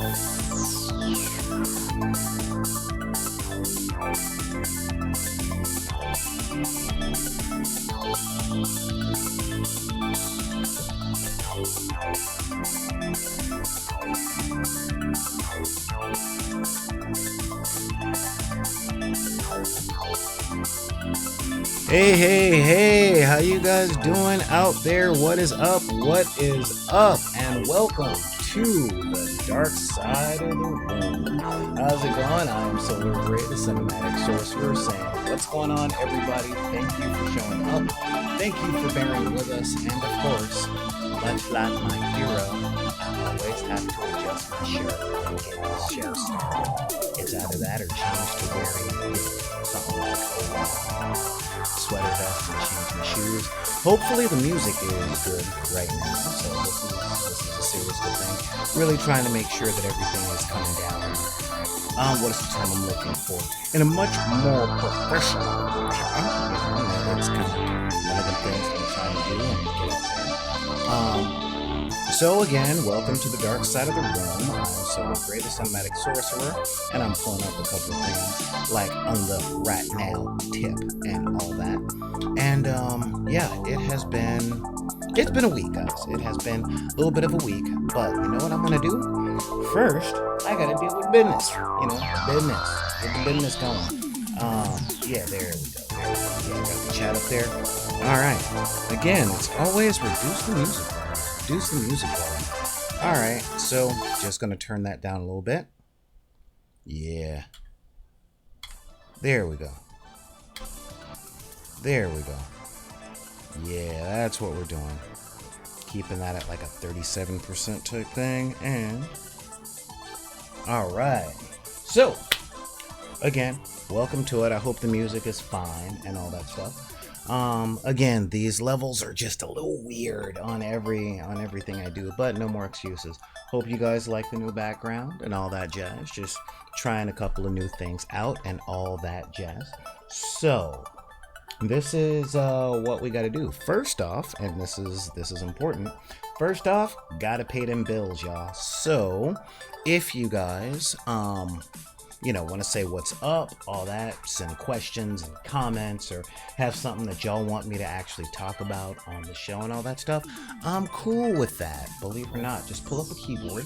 Hey, how you guys doing out there? What is up? And welcome to the dark side of the room. How's it going? I am Solar Gray, the cinematic sorcerer, saying, what's going on, everybody? Thank you for showing up. Thank you for bearing with us. And of course, much like my hero, I always have to adjust my shirt and get this show started. It's either that or change to wearing something like a sweater vest and change my shoes. Hopefully the music is good right now, so this is a serious good thing. Really trying to make sure that everything is coming down. What is the term I'm looking for? In a much more professional manner. It's kind of one of the things that I'm trying to do and get out there. So again, welcome to the dark side of the room. I'm Solar Gray, the cinematic sorcerer, and I'm pulling up a couple of things like on the right now tip and all that. And it's been a week, guys. It has been a little bit of a week, but you know what I'm gonna do? First, I gotta deal with business. Get the business going. There we go. Yeah, got the chat up there. All right. Again, it's always reduce the music volume. All right, so just gonna turn that down a little bit. Yeah. There we go. Yeah, that's what we're doing. Keeping that at like a 37% type thing. And all right. So again, welcome to it. I hope the music is fine and all that stuff. Again, these levels are just a little weird on everything I do, but no more excuses. Hope you guys like the new background and all that jazz. Just trying a couple of new things out and all that jazz. So this is what we got to do. First off, and this is important. First off, gotta pay them bills, y'all. So if you guys want to say what's up, all that, send questions and comments, or have something that y'all want me to actually talk about on the show and all that stuff, I'm cool with that. Believe it or not, just pull up a keyboard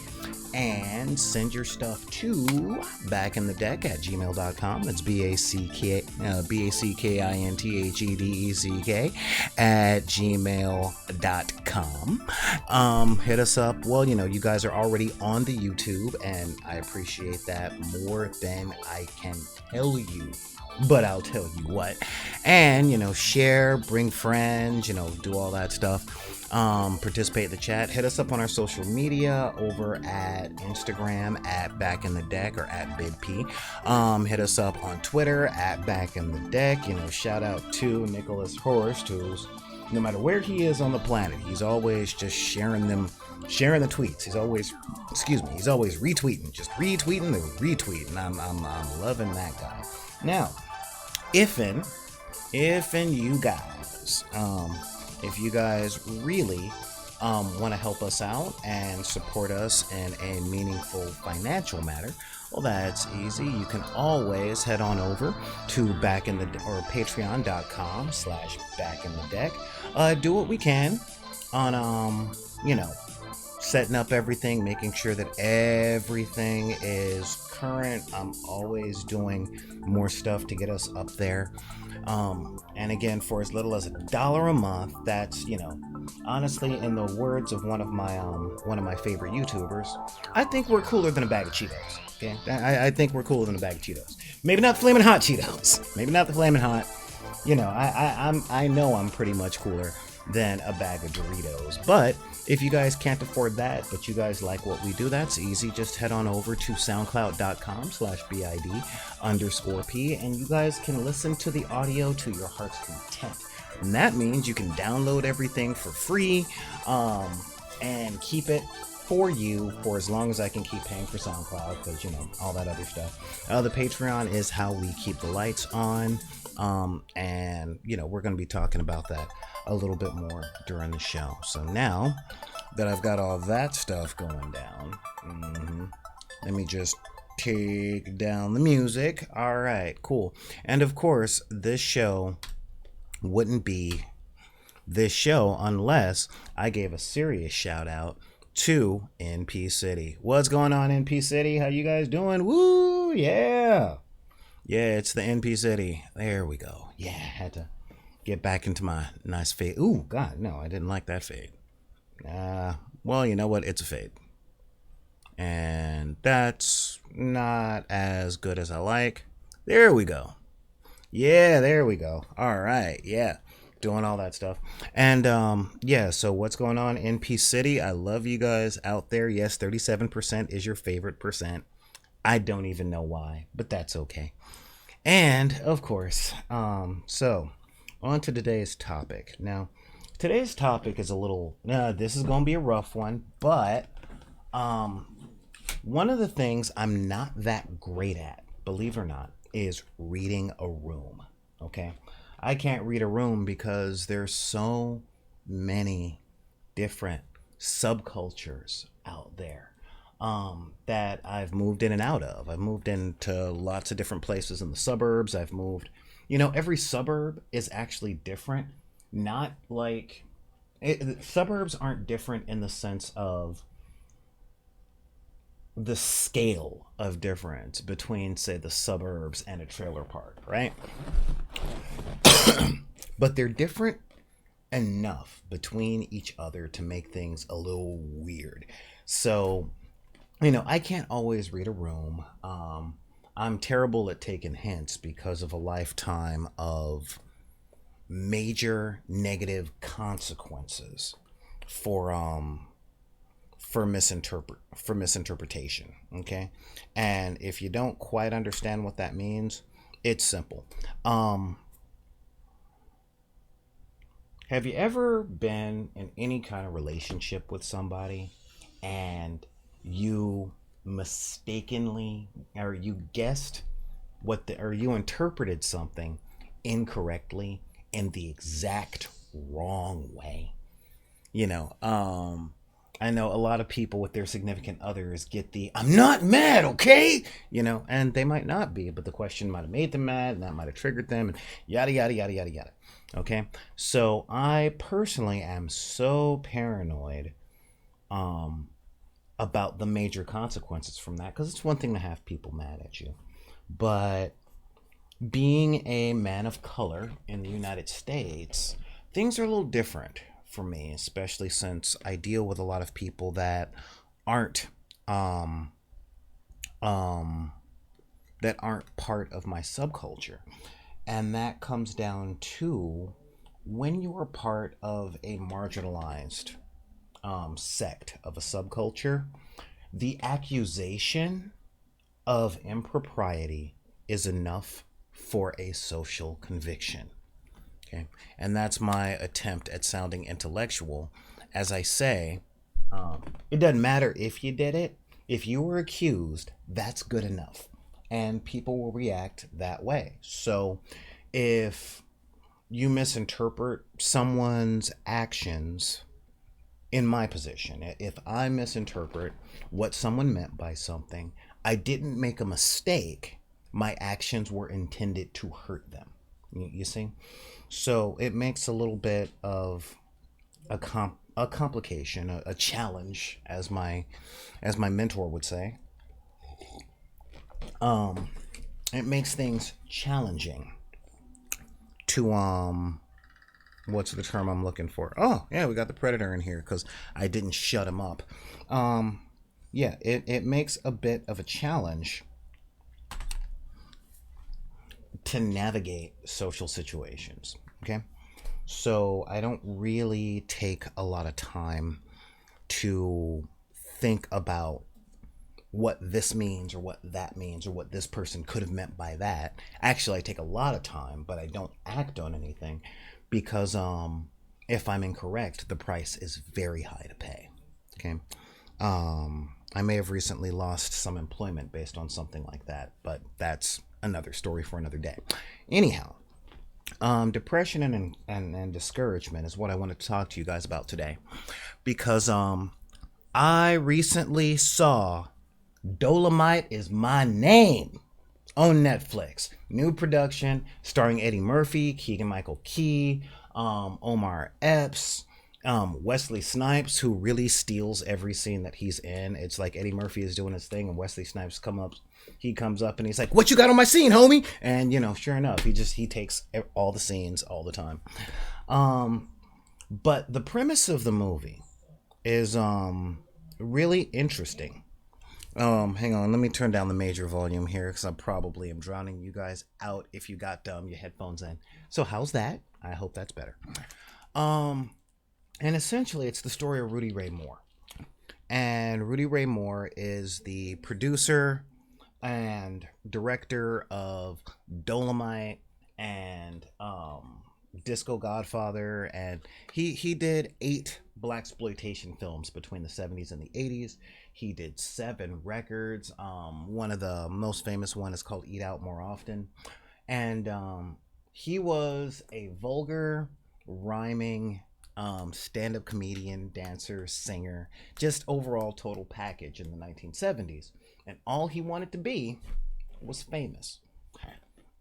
and send your stuff to backinthedeck at gmail.com. That's backinthedeck at gmail.com. Hit us up. Well, you guys are already on the YouTube, and I appreciate that more than I can tell you, but I'll tell you what. And share, bring friends, do all that stuff. Participate in the chat. Hit us up on our social media over at Instagram at backinthedeck or at Big P. Hit us up on Twitter at backinthedeck. Shout out to Nicholas Horst, who's, no matter where he is on the planet, he's always just sharing the tweets. He's always retweeting, just retweeting the retweet, and I'm loving that guy. Now, if you guys really want to help us out and support us in a meaningful financial matter, well, that's easy. You can always head on over to patreon.com/backinthedeck. Do what we can on setting up everything, making sure that everything is current. I'm always doing more stuff to get us up there. And again, for as little as $1 a month, that's, honestly, in the words of one of my favorite YouTubers, I think we're cooler than a bag of Cheetos. Okay, I think we're cooler than a bag of Cheetos. Maybe not the Flamin' Hot Cheetos. Maybe not the Flamin' Hot. I know I'm pretty much cooler than a bag of Doritos. But if you guys can't afford that, but you guys like what we do, that's easy. Just head on over to soundcloud.com/BID_P, and you guys can listen to the audio to your heart's content. And that means you can download everything for free, and keep it for you for as long as I can keep paying for SoundCloud, because all that other stuff. The Patreon is how we keep the lights on, and we're going to be talking about that a little bit more during the show. So now that I've got all that stuff going down, Let me just take down the music. All right, cool. And of course, this show wouldn't be this show unless I gave a serious shout out to NP City. What's going on, NP City? How you guys doing? Woo, yeah. Yeah, it's the NP City. There we go. Yeah, had to get back into my nice fade. Ooh, God, no, I didn't like that fade. Well, you know what? It's a fade. And that's not as good as I like. There we go. Yeah, there we go. All right, yeah. Doing all that stuff. And yeah, so what's going on, NP City? I love you guys out there. Yes, 37% is your favorite percent. I don't even know why, but that's okay. And of course, so on to today's topic. Now, today's topic is a little, this is going to be a rough one, but one of the things I'm not that great at, believe it or not, is reading a room. Okay, I can't read a room because there's so many different subcultures out there that I've moved in and out of. I've moved into lots of different places in the suburbs. I've moved, every suburb is actually different. Not like suburbs aren't different in the sense of the scale of difference between, say, the suburbs and a trailer park, right? But they're different enough between each other to make things a little weird. So, I can't always read a room. I'm terrible at taking hints because of a lifetime of major negative consequences for misinterpretation. Okay, and if you don't quite understand what that means, it's simple. Have you ever been in any kind of relationship with somebody and you mistakenly, or you guessed or you interpreted something incorrectly in the exact wrong way? I know a lot of people with their significant others get the "I'm not mad, okay?" And they might not be, but the question might have made them mad, and that might have triggered them, and yada yada yada yada yada. Okay, so I personally am so paranoid about the major consequences from that, because it's one thing to have people mad at you, but being a man of color in the United States, things are a little different for me, especially since I deal with a lot of people that aren't part of my subculture. And that comes down to when you are part of a marginalized sect of a subculture, the accusation of impropriety is enough for a social conviction. Okay, and that's my attempt at sounding intellectual. As I say, it doesn't matter if you did it. If you were accused, that's good enough, and people will react that way. So if you misinterpret someone's actions, in my position, if I misinterpret what someone meant by something, I didn't make a mistake. My actions were intended to hurt them. You see? So it makes a little bit of a complication, a challenge, as my mentor would say. It makes things challenging to what's the term I'm looking for? Oh, yeah, we got the predator in here because I didn't shut him up. Yeah, it makes a bit of a challenge to navigate social situations. Okay, so I don't really take a lot of time to think about what this means or what that means or what this person could have meant by that. Actually, I take a lot of time, but I don't act on anything because if I'm incorrect, the price is very high to pay. Okay, I may have recently lost some employment based on something like that, but that's another story for another day. Anyhow, depression and discouragement is what I wanted to talk to you guys about today, because I recently saw Dolomite is My Name on Netflix. New production starring Eddie Murphy, Keegan Michael Key, Omar Epps, Wesley Snipes, who really steals every scene that he's in. It's like Eddie Murphy is doing his thing, and Wesley Snipes he comes up and he's like, "What you got on my scene, homie?" And sure enough, he takes all the scenes all the time. But the premise of the movie is really interesting. Hang on, let me turn down the major volume here because I probably am drowning you guys out if you got your headphones in. So how's that? I hope that's better. And essentially it's the story of Rudy Ray Moore. And Rudy Ray Moore is the producer and director of Dolomite and Disco Godfather, and he did 8 blaxploitation films between the 70s and the 80s. He did 7 records. One of the most famous one is called Eat Out More Often. And he was a vulgar, rhyming stand-up comedian, dancer, singer, just overall total package in the 1970s. And all he wanted to be was famous.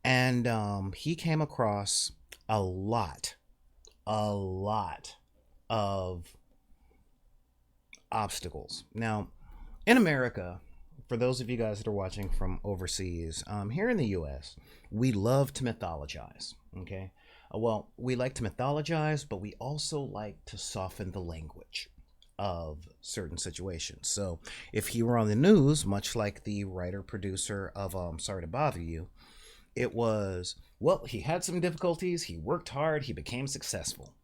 And he came across a lot of obstacles. Now, in America, for those of you guys that are watching from overseas, here in the U.S., we love to mythologize, okay? Well, we like to mythologize, but we also like to soften the language of certain situations. So if he were on the news, much like the writer-producer of Sorry to Bother You, it was, well, he had some difficulties, he worked hard, he became successful.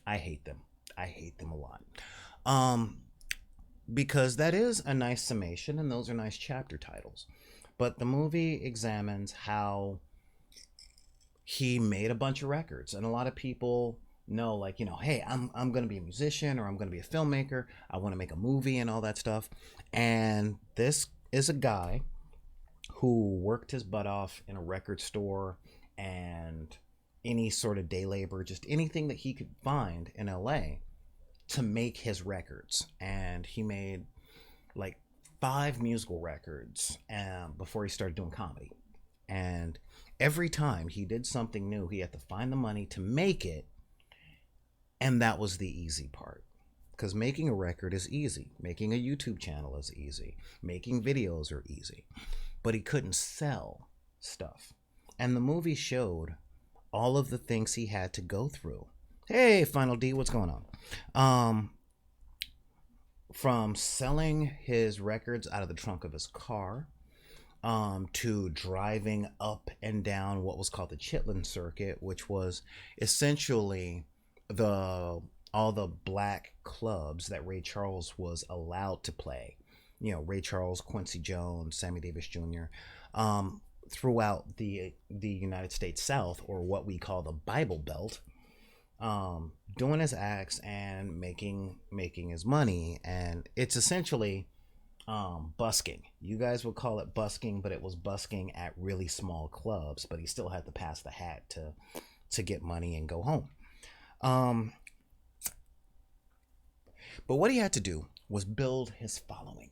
I hate them. I hate them a lot. Because that is a nice summation and those are nice chapter titles. But the movie examines how he made a bunch of records, and a lot of people know, like, hey, I'm going to be a musician, or I'm going to be a filmmaker, I want to make a movie and all that stuff. And this is a guy who worked his butt off in a record store and any sort of day labor, just anything that he could find in LA to make his records. And he made like 5 musical records before he started doing comedy. And every time he did something new, he had to find the money to make it. And that was the easy part. Because making a record is easy. Making a YouTube channel is easy. Making videos are easy. But he couldn't sell stuff. And the movie showed all of the things he had to go through. Hey, Final D, what's going on? From selling his records out of the trunk of his car, to driving up and down what was called the Chitlin Circuit, which was essentially all the black clubs that Ray Charles was allowed to play. Ray Charles, Quincy Jones, Sammy Davis Jr., throughout the United States South, or what we call the Bible Belt, doing his acts and making his money. And it's essentially busking. You guys would call it busking, but it was busking at really small clubs, but he still had to pass the hat to get money and go home. But what he had to do was build his following.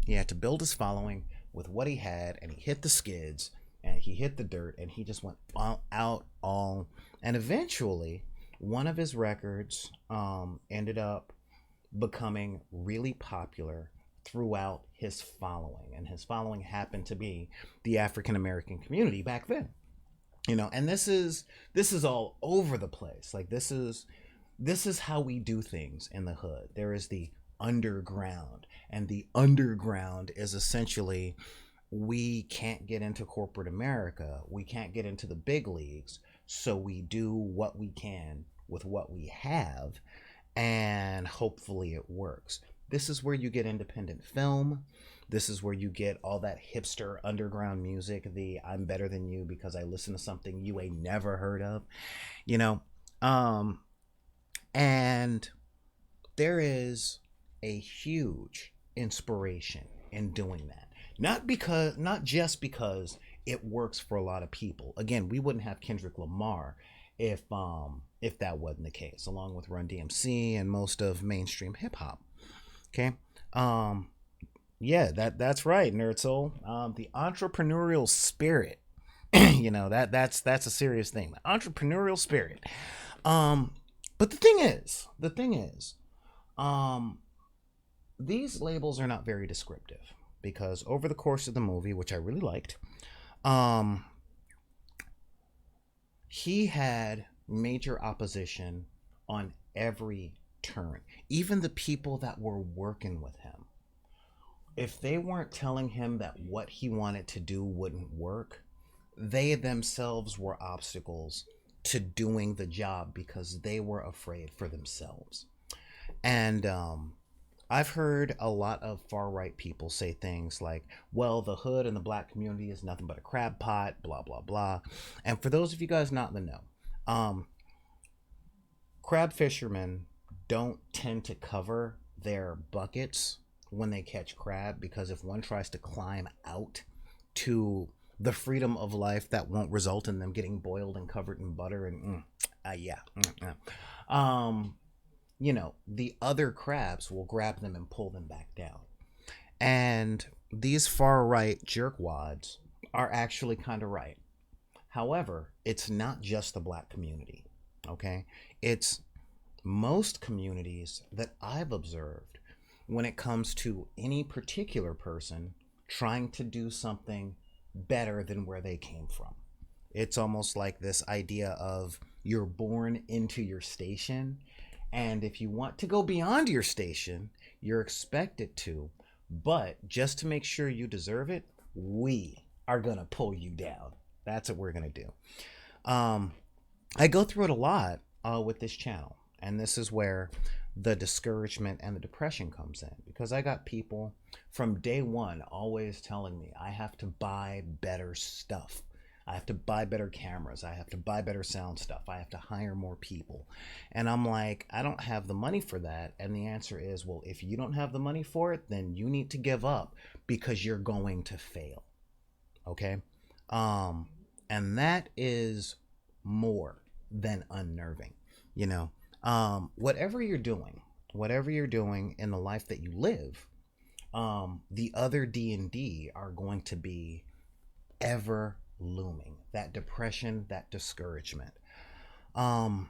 He had to build his following with what he had, and he hit the skids and he hit the dirt, and he just went out all. And eventually one of his records ended up becoming really popular throughout his following, and his following happened to be the African American community back then. And this is all over the place. Like, this is how we do things in the hood. There is the underground, and the underground is essentially, we can't get into corporate America, we can't get into the big leagues, so we do what we can with what we have, and hopefully it works. This is where you get independent film. This is where you get all that hipster underground music, the I'm better than you because I listen to something you ain't never heard of, and there is a huge inspiration in doing that. Not just because it works for a lot of people. Again, we wouldn't have Kendrick Lamar if that wasn't the case, along with Run DMC and most of mainstream hip hop. Okay, Um, yeah, that's right, Nerd Soul. The entrepreneurial spirit. That's a serious thing. The entrepreneurial spirit. Um, but the thing is, um, these labels are not very descriptive because over the course of the movie, which I really liked, um, he had major opposition on every turn. Even the people that were working with him, if they weren't telling him that what he wanted to do wouldn't work, they themselves were obstacles to doing the job because they were afraid for themselves. And I've heard a lot of far right people say things like, well, the hood and the black community is nothing but a crab pot, blah, blah, blah. And for those of you guys not in the know, um, crab fishermen don't tend to cover their buckets when they catch crab because if one tries to climb out to the freedom of life that won't result in them getting boiled and covered in butter and yeah, um the other crabs will grab them and pull them back down. And these far right jerkwads are actually kind of right. However, it's not just the black community, okay? It's most communities that I've observed when it comes to any particular person trying to do something better than where they came from. It's almost like this idea of you're born into your station, and if you want to go beyond your station, you're expected to. But just to make sure you deserve it, we are going to pull you down. That's what we're going to do. I go through it a lot with this channel. And this is where the discouragement and the depression comes in. Because I got people from day one always telling me I have to buy better stuff. I have to buy better cameras. I have to buy better sound stuff. I have to hire more people. And I'm like, I don't have the money for that. And the answer is, well, if you don't have the money for it, then you need to give up because you're going to fail. Okay? And that is more than unnerving. Whatever you're doing in the life that you live, the other D&D are going to be ever looming. That depression, that discouragement. I'm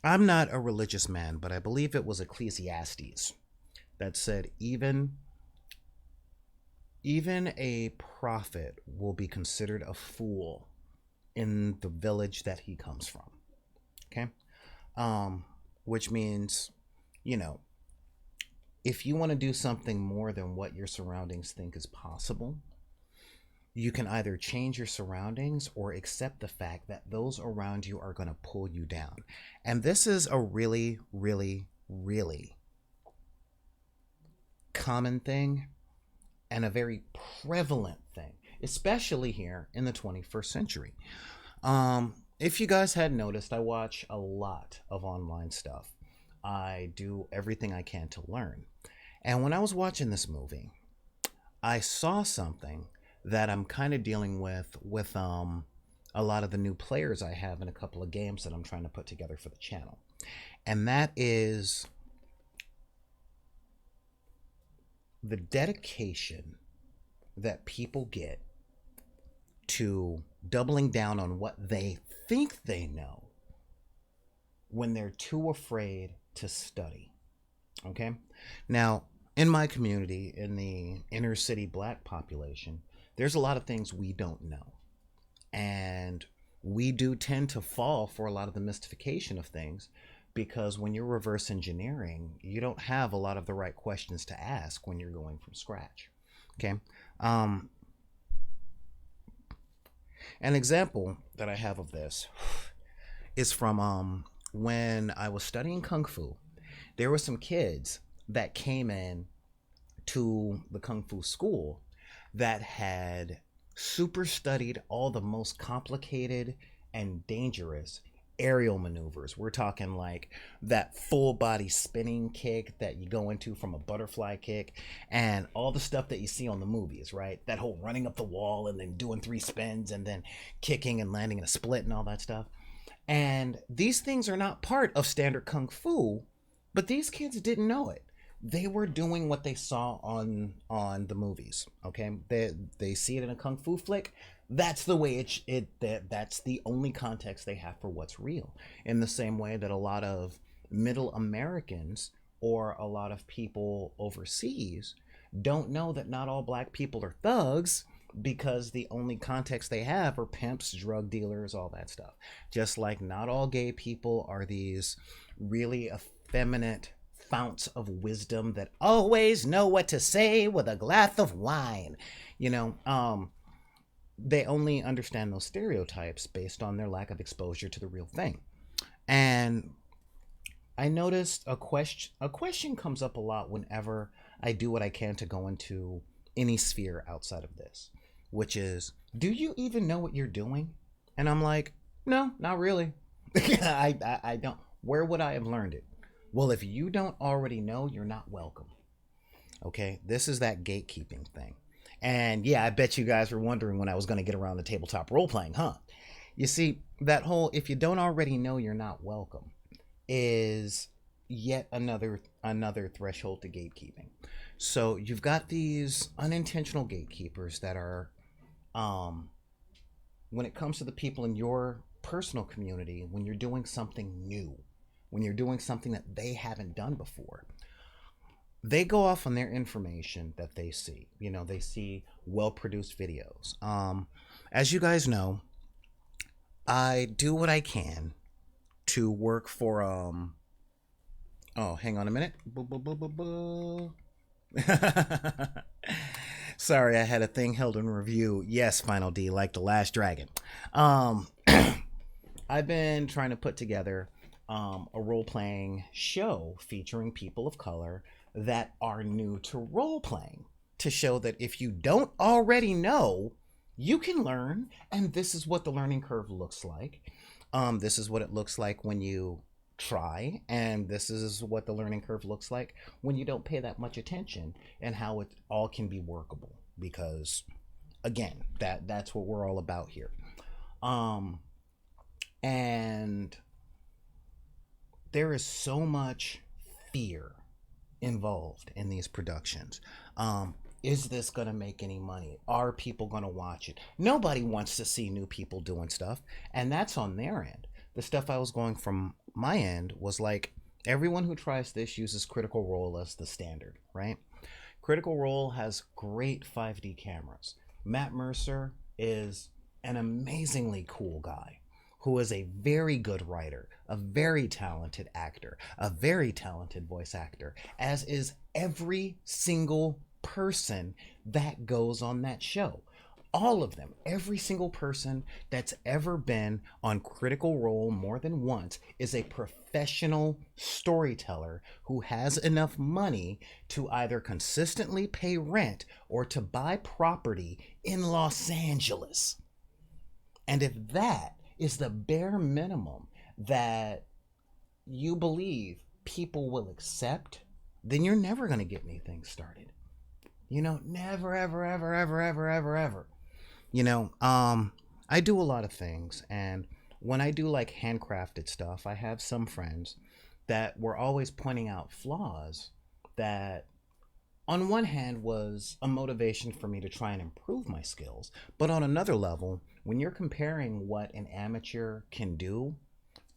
not a religious man, but I believe it was Ecclesiastes that said even a prophet will be considered a fool in the village that he comes from. Okay? Which means, if you want to do something more than what your surroundings think is possible, you can either change your surroundings or accept the fact that those around you are going to pull you down. And this is a really, really, really common thing and a very prevalent thing, especially here in the 21st century. If you guys had noticed, I watch a lot of online stuff. I do everything I can to learn. And when I was watching this movie, I saw something that I'm kind of dealing with a lot of the new players I have in a couple of games that I'm trying to put together for the channel. And that is the dedication that people get to doubling down on what they think they know when they're too afraid to study. Okay? Now, in my community, in the inner city black population, there's a lot of things we don't know. And we do tend to fall for a lot of the mystification of things because when you're reverse engineering, you don't have a lot of the right questions to ask when you're going from scratch. Okay? An example that I have of this is from when I was studying Kung Fu. There were some kids that came in to the Kung Fu school that had super studied all the most complicated and dangerous aerial maneuvers. We're talking like that full body spinning kick that you go into from a butterfly kick and all the stuff that you see on the movies, right? That whole running up the wall and then doing 3 spins and then kicking and landing in a split and all that stuff. And these things are not part of standard Kung Fu, but these kids didn't know it. they were doing what they saw on the movies. Okay, they see it in a kung fu flick. That's the way that's the only context they have for what's real. In the same way that a lot of middle Americans or a lot of people overseas don't know that not all black people are thugs, because the only context they have are pimps, drug dealers, all that stuff. Just like not all gay people are these really effeminate founts of wisdom that always know what to say with a glass of wine. You know, they only understand those stereotypes based on their lack of exposure to the real thing. And I noticed a question comes up a lot whenever I do what I can to go into any sphere outside of this, which is, do you even know what you're doing? And I'm like, no, not really. I don't. Where would I have learned it? Well, if you don't already know, you're not welcome. Okay, this is that gatekeeping thing. And yeah, I bet you guys were wondering when I was going to get around the tabletop role playing, huh? You see, that whole if you don't already know, you're not welcome is yet another threshold to gatekeeping. So you've got these unintentional gatekeepers that are, when it comes to the people in your personal community, when you're doing something new, when you're doing something that they haven't done before, they go off on their information that they see. You know, they see well-produced videos. As you guys know, I do what I can to work for oh, hang on a minute. Sorry, I had a thing held in review. Yes, Final D, like The Last Dragon. I've been trying to put together a role-playing show featuring people of color that are new to role-playing, to show that if you don't already know, you can learn, and this is what the learning curve looks like. This is what it looks like when you try, and this is what the learning curve looks like when you don't pay that much attention, and how it all can be workable, because again, that's what we're all about here. And there is so much fear involved in these productions. Is this going to make any money? Are people going to watch it? Nobody wants to see new people doing stuff, and that's on their end. The stuff I was going from my end was like, everyone who tries this uses Critical Role as the standard, right? Critical Role has great 5D cameras. Matt Mercer is an amazingly cool guy who is a very good writer, a very talented actor, a very talented voice actor, as is every single person that goes on that show. All of them, every single person that's ever been on Critical Role more than once is a professional storyteller who has enough money to either consistently pay rent or to buy property in Los Angeles. And if that is the bare minimum that you believe people will accept, then you're never going to get anything started. You know, never, ever, ever, ever, ever, ever, ever. You know, I do a lot of things, and when I do like handcrafted stuff, I have some friends that were always pointing out flaws that on one hand was a motivation for me to try and improve my skills, but on another level, when you're comparing what an amateur can do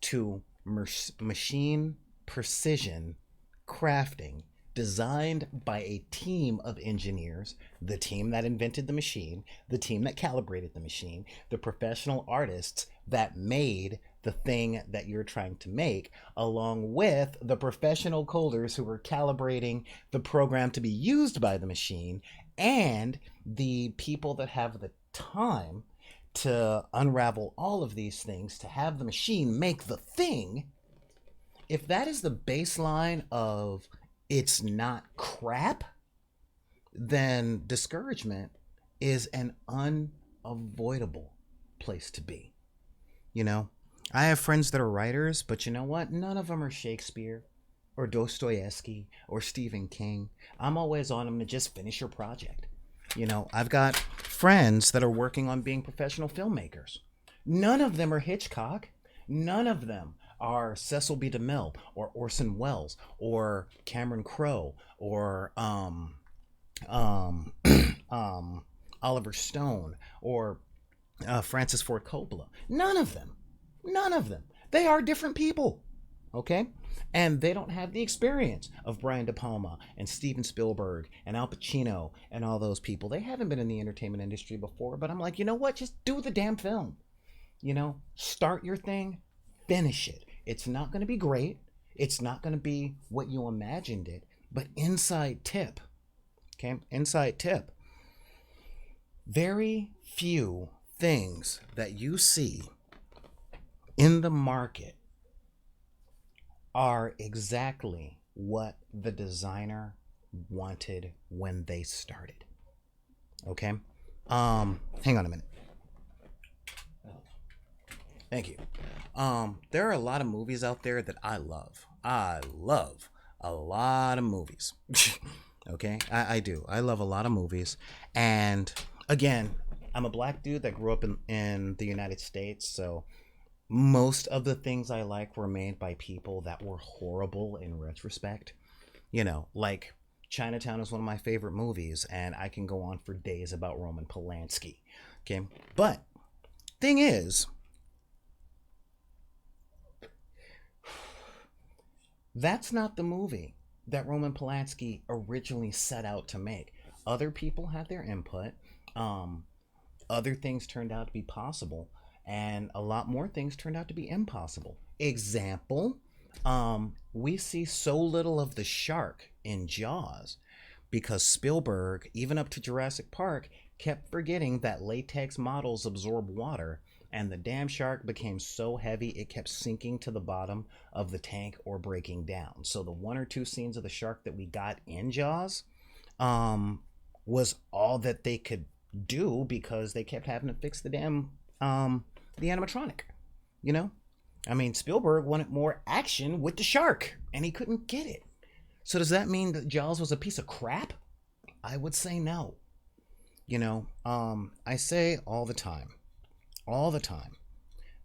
to machine precision crafting designed by a team of engineers, the team that invented the machine, the team that calibrated the machine, the professional artists that made the thing that you're trying to make, along with the professional coders who were calibrating the program to be used by the machine, and the people that have the time to unravel all of these things to have the machine make the thing. If that is the baseline of it's not crap, then discouragement is an unavoidable place to be. You know, I have friends that are writers, but you know what? None of them are Shakespeare or Dostoevsky or Stephen King. I'm always on them to just finish your project. You know, I've got friends that are working on being professional filmmakers. None of them are Hitchcock. None of them are Cecil B. DeMille or Orson Welles or Cameron Crowe or um, Oliver Stone or Francis Ford Coppola. None of them. None of them. They are different people. Okay? And they don't have the experience of Brian De Palma and Steven Spielberg and Al Pacino and all those people. They haven't been in the entertainment industry before, but I'm like, you know what? Just do the damn film. You know, start your thing, finish it. It's not going to be great. It's not going to be what you imagined it, but inside tip. Okay? Inside tip. Very few things that you see in the market are exactly what the designer wanted when they started. Okay? Hang on a minute. Thank you. There are a lot of movies out there that I love. I love a lot of movies. Okay? I do. I love a lot of movies. And again, I'm a black dude that grew up in the United States, so most of the things I like were made by people that were horrible in retrospect. You know, like Chinatown is one of my favorite movies, and I can go on for days about Roman Polanski. Okay, but thing is, that's not the movie that Roman Polanski originally set out to make. Other people had their input. Other things turned out to be possible. And a lot more things turned out to be impossible. Example, we see so little of the shark in Jaws because Spielberg, even up to Jurassic Park, kept forgetting that latex models absorb water, and the damn shark became so heavy it kept sinking to the bottom of the tank or breaking down. So the one or two scenes of the shark that we got in Jaws was all that they could do because they kept having to fix the damn the animatronic. You know, I mean, Spielberg wanted more action with the shark and he couldn't get it. So does that mean that Jaws was a piece of crap? I would say no. You know, I say all the time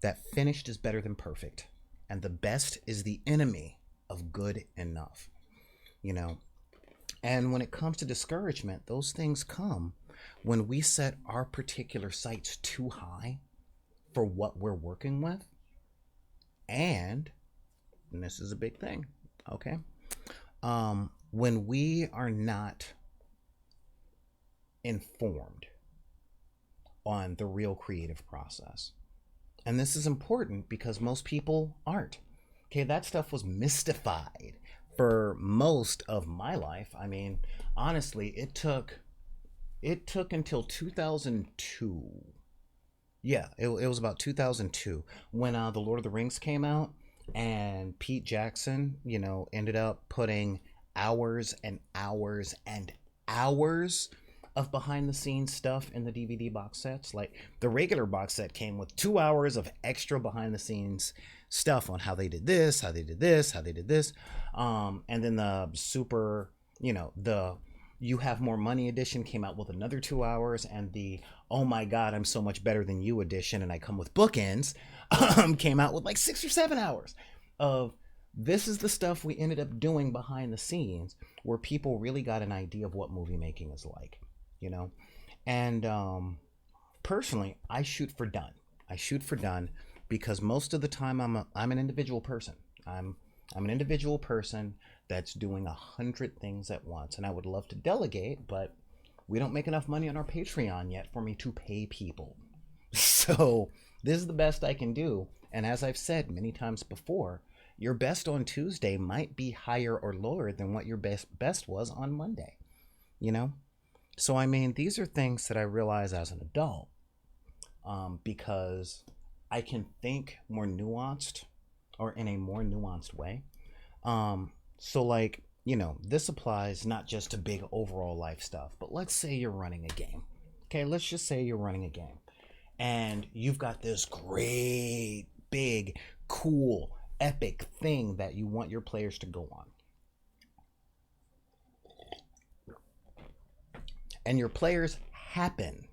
that finished is better than perfect, and the best is the enemy of good enough. You know, and when it comes to discouragement, those things come when we set our particular sights too high for what we're working with. And this is a big thing, okay? When we are not informed on the real creative process. And this is important because most people aren't. Okay, that stuff was mystified for most of my life. I mean, honestly, it took until 2002. Yeah, it was about 2002 when The Lord of the Rings came out, and Pete Jackson, you know, ended up putting hours and hours and hours of behind the scenes stuff in the DVD box sets. Like the regular box set came with 2 hours of extra behind the scenes stuff on how they did this, how they did this, how they did this. And then the super, you know, the You Have More Money edition came out with another 2 hours, and the Oh My God, I'm So Much Better Than You edition, and I come with bookends, came out with like 6 or 7 hours of this is the stuff we ended up doing behind the scenes where people really got an idea of what movie making is like, you know? And personally, I shoot for done. I shoot for done because most of the time I'm an individual person. I'm an individual person that's doing 100 things at once, and I would love to delegate, but we don't make enough money on our Patreon yet for me to pay people. So this is the best I can do. And as I've said many times before, your best on Tuesday might be higher or lower than what your best was on Monday, you know? So, I mean, these are things that I realize as an adult, because I can think more nuanced or in a more nuanced way. So like, you know, this applies not just to big overall life stuff, but let's say you're running a game. Okay, let's just say you're running a game and you've got this great, big, cool, epic thing that you want your players to go on. And your players happen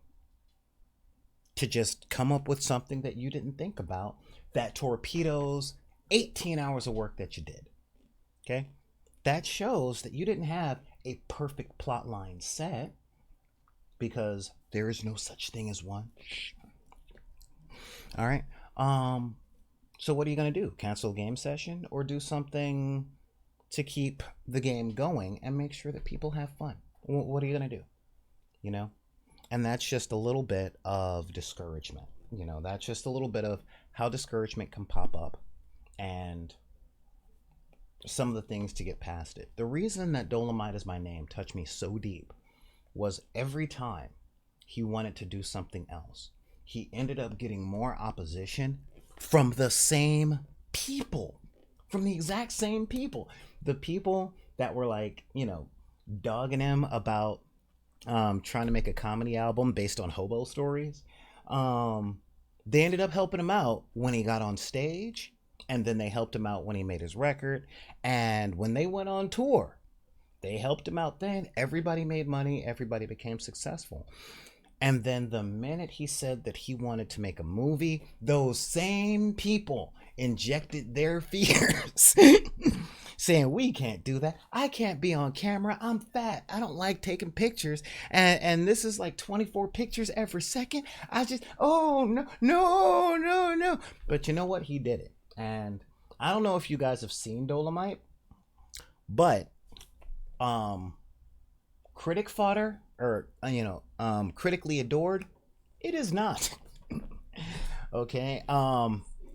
to just come up with something that you didn't think about that torpedoes 18 hours of work that you did. Okay? That shows that you didn't have a perfect plot line set, because there is no such thing as one. All right. So what are you going to do? Cancel a game session or do something to keep the game going and make sure that people have fun? What are you going to do? You know? And that's just a little bit of discouragement. You know, that's just a little bit of how discouragement can pop up and some of the things to get past it. The reason that Dolomite is my name touched me so deep was every time he wanted to do something else, he ended up getting more opposition from the same people, from the exact same people. The people that were like, you know, dogging him about trying to make a comedy album based on hobo stories. They ended up helping him out when he got on stage, and then they helped him out when he made his record, and when they went on tour, they helped him out then. Everybody made money, everybody became successful. And then the minute he said that he wanted to make a movie, those same people injected their fears, saying, we can't do that. I can't be on camera. I'm fat. I don't like taking pictures. And this is like 24 pictures every second. Oh, no. But you know what? He did it. And I don't know if you guys have seen Dolomite, but critic fodder, or critically adored, it is not. Okay.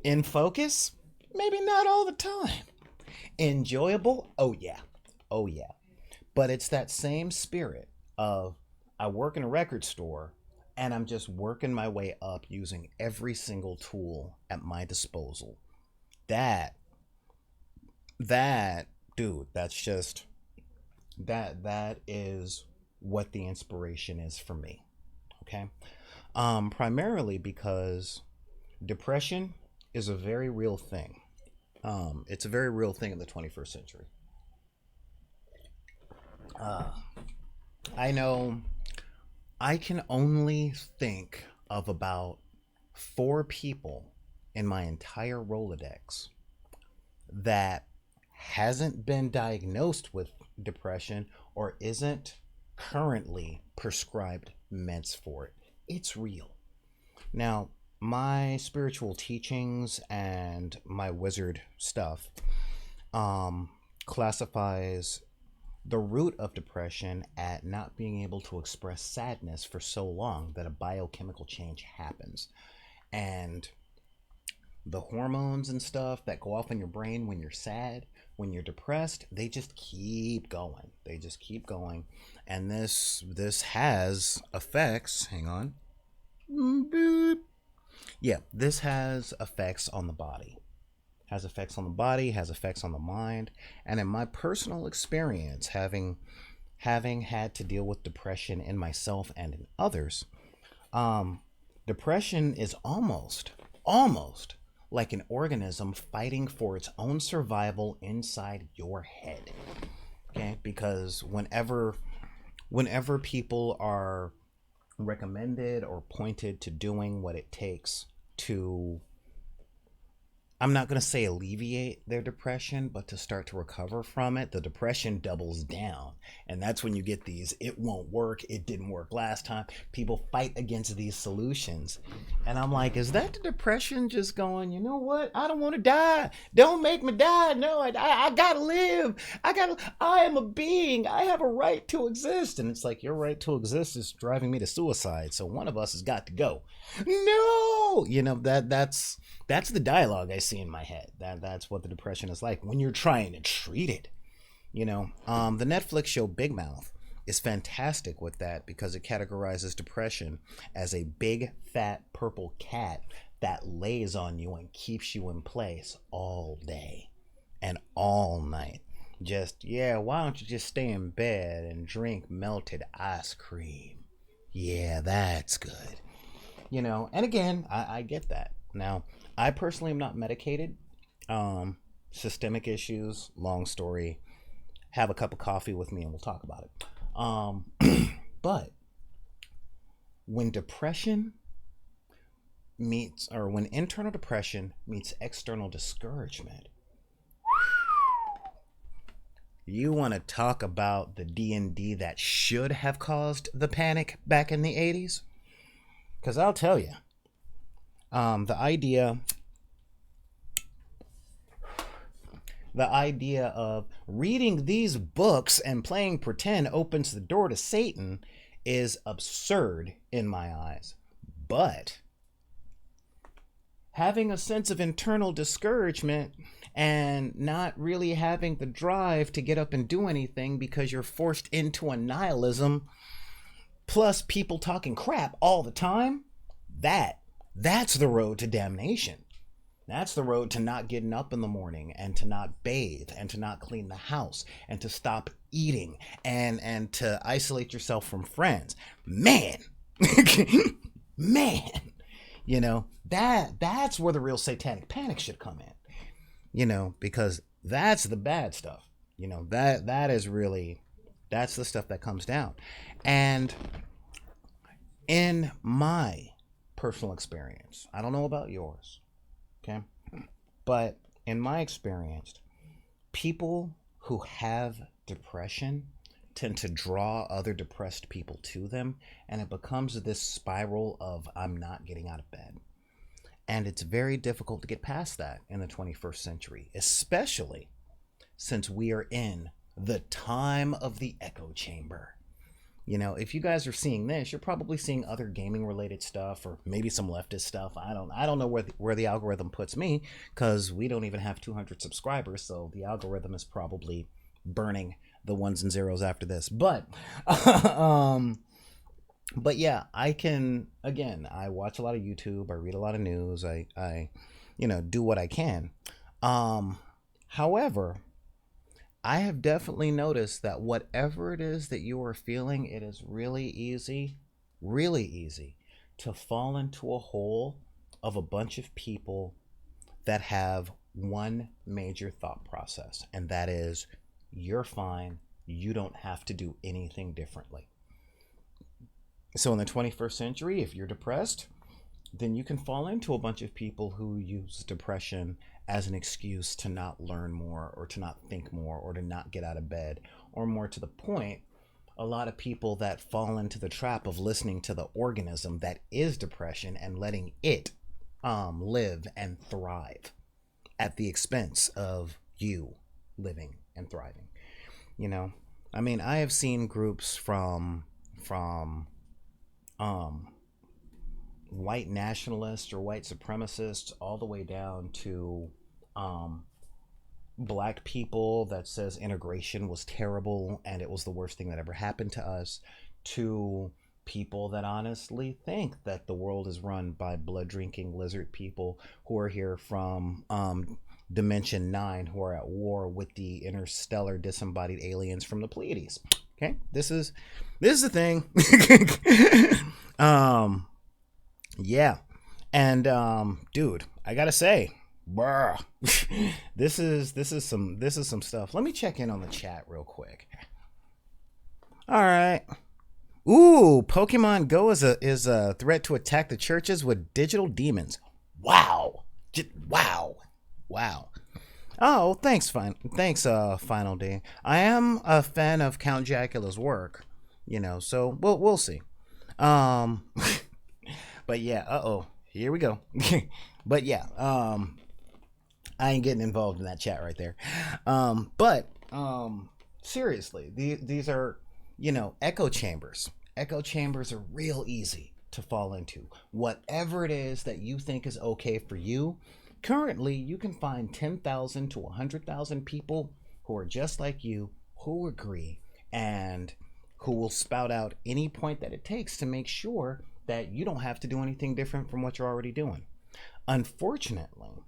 In focus, maybe not all the time. Enjoyable, oh yeah. But it's that same spirit of, I work in a record store and I'm just working my way up using every single tool at my disposal. That dude, that's just that is what the inspiration is for me. Okay. Primarily because depression is a very real thing. It's a very real thing in the 21st century. I know I can only think of about 4 people in my entire Rolodex that hasn't been diagnosed with depression or isn't currently prescribed meds for it. It's real. Now, my spiritual teachings and my wizard stuff classifies the root of depression at not being able to express sadness for so long that a biochemical change happens. And the hormones and stuff that go off in your brain when you're sad, when you're depressed, they just keep going. And this has effects. Hang on. Boop. Yeah, this has effects on the body. Has effects on the mind. And in my personal experience, having had to deal with depression in myself and in others, depression is almost like an organism fighting for its own survival inside your head. Okay? Because whenever people are recommended or pointed to doing what it takes to, I'm not going to say alleviate their depression, but to start to recover from it, the depression doubles down. And that's when you get these, it won't work, it didn't work last time. People fight against these solutions. And I'm like, is that the depression just going, you know what? I don't want to die. Don't make me die. No, I gotta live. I am a being. I have a right to exist. And it's like, your right to exist is driving me to suicide. So one of us has got to go. No! You know, that's the dialogue I see in my head. That's what the depression is like when you're trying to treat it. You know, the Netflix show Big Mouth is fantastic with that because it categorizes depression as a big, fat, purple cat that lays on you and keeps you in place all day and all night. Just, yeah, why don't you just stay in bed and drink melted ice cream? Yeah, that's good. You know, and again, I get that. Now, I personally am not medicated. Systemic issues, long story. Have a cup of coffee with me and we'll talk about it. But when depression meets, or when internal depression meets external discouragement, you want to talk about the D&D that should have caused the panic back in the 80s? Because I'll tell you, the idea of reading these books and playing pretend opens the door to Satan is absurd in my eyes. But having a sense of internal discouragement and not really having the drive to get up and do anything because you're forced into a nihilism, plus people talking crap all the time, that's the road to damnation. That's the road to not getting up in the morning and to not bathe and to not clean the house and to stop eating and to isolate yourself from friends. Man, man, you know, that's where the real satanic panic should come in, you know, because that's the bad stuff. You know, that is really, that's the stuff that comes down. And in my personal experience, I don't know about yours, okay, but in my experience, people who have depression tend to draw other depressed people to them, and it becomes this spiral of I'm not getting out of bed. And it's very difficult to get past that in the 21st century, especially since we are in the time of the echo chamber. You know, if you guys are seeing this, you're probably seeing other gaming related stuff, or maybe some leftist stuff. I don't know where the algorithm puts me, because we don't even have 200 subscribers, so the algorithm is probably burning the ones and zeros after this. But yeah, I watch a lot of YouTube, I read a lot of news, I do what I can. However, I have definitely noticed that whatever it is that you are feeling, it is really easy to fall into a hole of a bunch of people that have one major thought process, and that is, you're fine, you don't have to do anything differently. So in the 21st century, if you're depressed, then you can fall into a bunch of people who use depression as an excuse to not learn more, or to not think more, or to not get out of bed, or more to the point, a lot of people that fall into the trap of listening to the organism that is depression and letting it live and thrive at the expense of you living and thriving. You know, I mean, I have seen groups from white nationalists or white supremacists all the way down to black people that says integration was terrible and it was the worst thing that ever happened to us, to people that honestly think that the world is run by blood drinking lizard people who are here from Dimension 9, who are at war with the interstellar disembodied aliens from the Pleiades. Okay, this is the thing. Yeah, and dude, I gotta say, bruh, this is some stuff. Let me check in on the chat real quick. All right. Ooh, Pokemon Go is a threat to attack the churches with digital demons. Wow. Wow. Oh, thanks, Final D. I am a fan of Count Jacula's work, you know, so we'll see. But yeah, here we go. But yeah, I ain't getting involved in that chat right there. But seriously, these are, you know, echo chambers. Echo chambers are real easy to fall into. Whatever it is that you think is okay for you, currently you can find 10,000 to 100,000 people who are just like you, who agree, and who will spout out any point that it takes to make sure that you don't have to do anything different from what you're already doing. Unfortunately,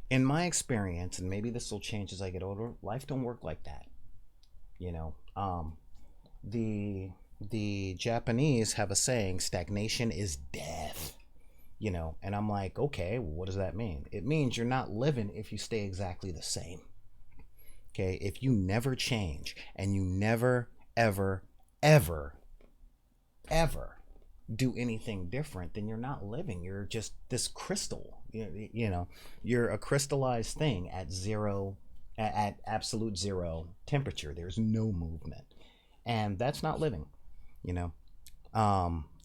in my experience, and maybe this will change as I get older, life don't work like that. You know, the Japanese have a saying, stagnation is death. You know, and I'm like, okay, well, what does that mean? It means you're not living if you stay exactly the same. Okay, if you never change and you never, ever do anything different, then you're not living. You're just this crystal. You know, you're a crystallized thing at zero, at absolute zero temperature. There's no movement, and that's not living. You know,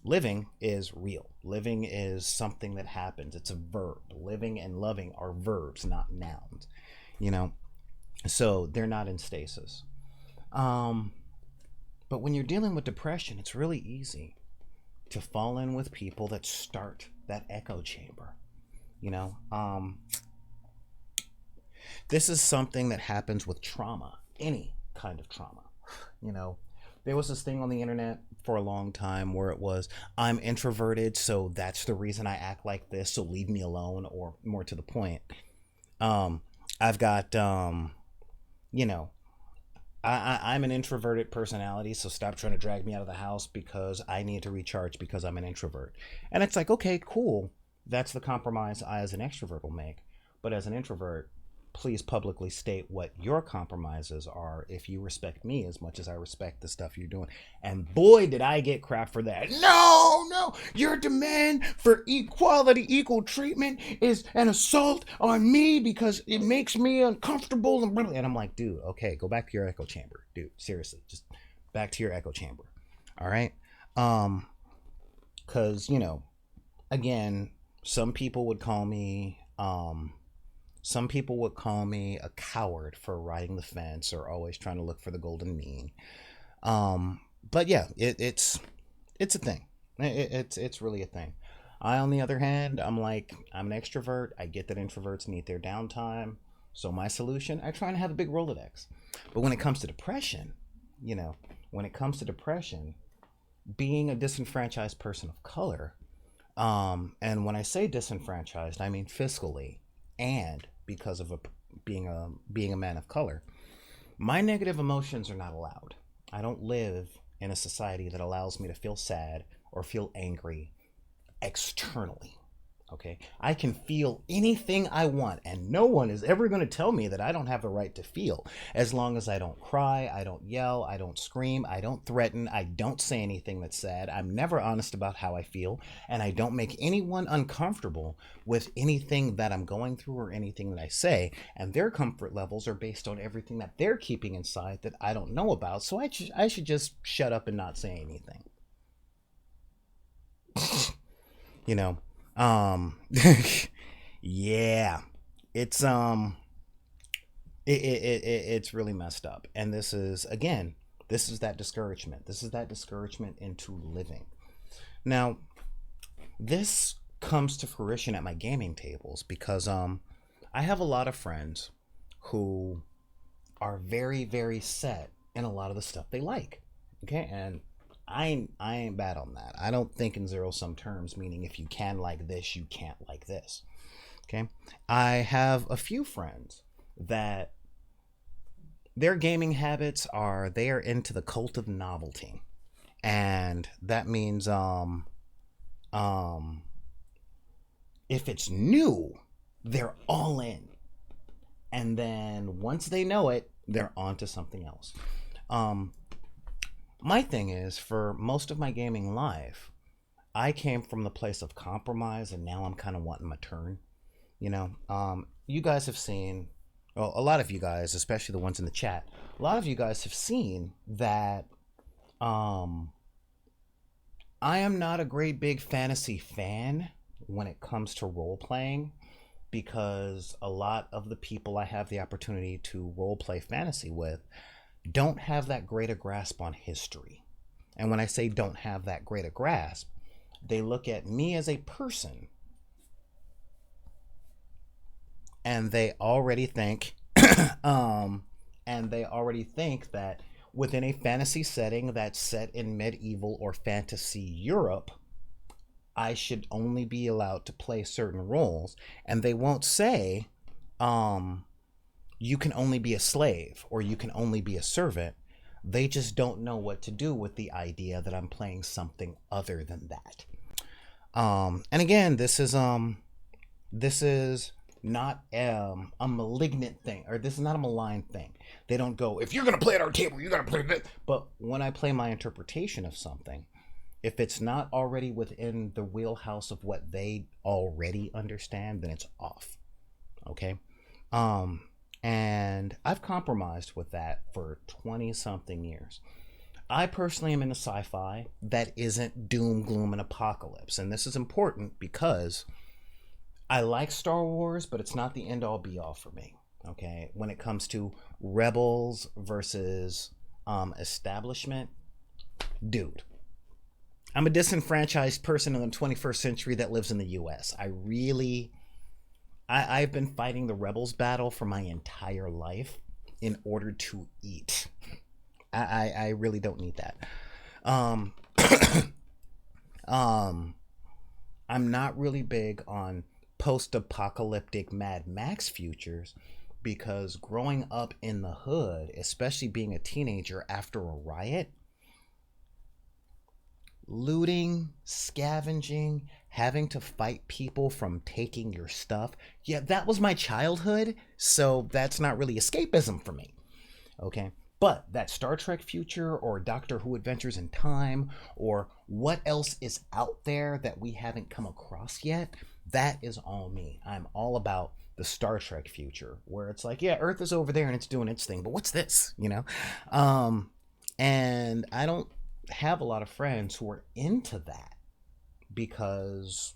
living is real. Living is something that happens. It's a verb. Living and loving are verbs, not nouns. You know, so they're not in stasis. But when you're dealing with depression, it's really easy to fall in with people that start that echo chamber. You know, this is something that happens with trauma, any kind of trauma. You know, there was this thing on the internet for a long time where it was, I'm introverted, so that's the reason I act like this, so leave me alone, or more to the point, I've got, you know, I'm an introverted personality, so stop trying to drag me out of the house because I need to recharge because I'm an introvert. And it's like, okay, cool. That's the compromise I as an extrovert will make. But as an introvert, please publicly state what your compromises are if you respect me as much as I respect the stuff you're doing. And boy, did I get crap for that. No, your demand for equality, equal treatment is an assault on me because it makes me uncomfortable. And I'm like, dude, okay, go back to your echo chamber. Dude, seriously, just back to your echo chamber. All right? Because, you know, again, some people would call me a coward for riding the fence or always trying to look for the golden mean. But yeah, it's a thing. It's really a thing. I, on the other hand, I'm an extrovert. I get that introverts need their downtime. So my solution, I try and have a big Rolodex. But when it comes to depression, you know, being a disenfranchised person of color, and when I say disenfranchised, I mean fiscally and because of being a man of color, my negative emotions are not allowed. I don't live in a society that allows me to feel sad or feel angry externally. Okay, I can feel anything I want, and no one is ever going to tell me that I don't have the right to feel, as long as I don't cry, I don't yell, I don't scream, I don't threaten, I don't say anything that's sad, I'm never honest about how I feel, and I don't make anyone uncomfortable with anything that I'm going through or anything that I say, and their comfort levels are based on everything that they're keeping inside that I don't know about, so I should just shut up and not say anything. You know, yeah, it's it's really messed up. And this is that discouragement. This is that discouragement into living. Now, this comes to fruition at my gaming tables because I have a lot of friends who are very, very set in a lot of the stuff they like. Okay, and I ain't bad on that. I don't think in zero-sum terms, meaning if you can like this, you can't like this. Okay? I have a few friends that their gaming habits are, they are into the cult of novelty. And that means if it's new, they're all in. And then once they know it, they're on to something else. My thing is, for most of my gaming life, I came from the place of compromise, and now I'm kind of wanting my turn. You know, you guys have seen, well, a lot of you guys, especially the ones in the chat, a lot of you guys have seen that I am not a great big fantasy fan when it comes to role playing, because a lot of the people I have the opportunity to role play fantasy with don't have that great a grasp on history. And when I say don't have that great a grasp, they look at me as a person and they already think that within a fantasy setting that's set in medieval or fantasy Europe, I should only be allowed to play certain roles, and they won't say you can only be a slave or you can only be a servant. They just don't know what to do with the idea that I'm playing something other than that. And again, this is not a malignant thing, or this is not a malign thing. They don't go, if you're going to play at our table, you got to play this. But when I play my interpretation of something, if it's not already within the wheelhouse of what they already understand, then it's off. Okay. And I've compromised with that for 20 something years. I personally am into sci-fi that isn't doom, gloom, and apocalypse. And this is important because I like Star Wars, but it's not the end all be all for me. Okay. When it comes to rebels versus establishment, dude, I'm a disenfranchised person in the 21st century that lives in the US. I've been fighting the rebels battle for my entire life in order to eat. I really don't need that. Um, I'm not really big on post-apocalyptic Mad Max futures because growing up in the hood, especially being a teenager after a riot, looting, scavenging, having to fight people from taking your stuff. Yeah, that was my childhood, so that's not really escapism for me. Okay? But that Star Trek future or Doctor Who Adventures in Time or what else is out there that we haven't come across yet, that is all me. I'm all about the Star Trek future where it's like, yeah, Earth is over there and it's doing its thing, but what's this, you know? And I don't have a lot of friends who are into that because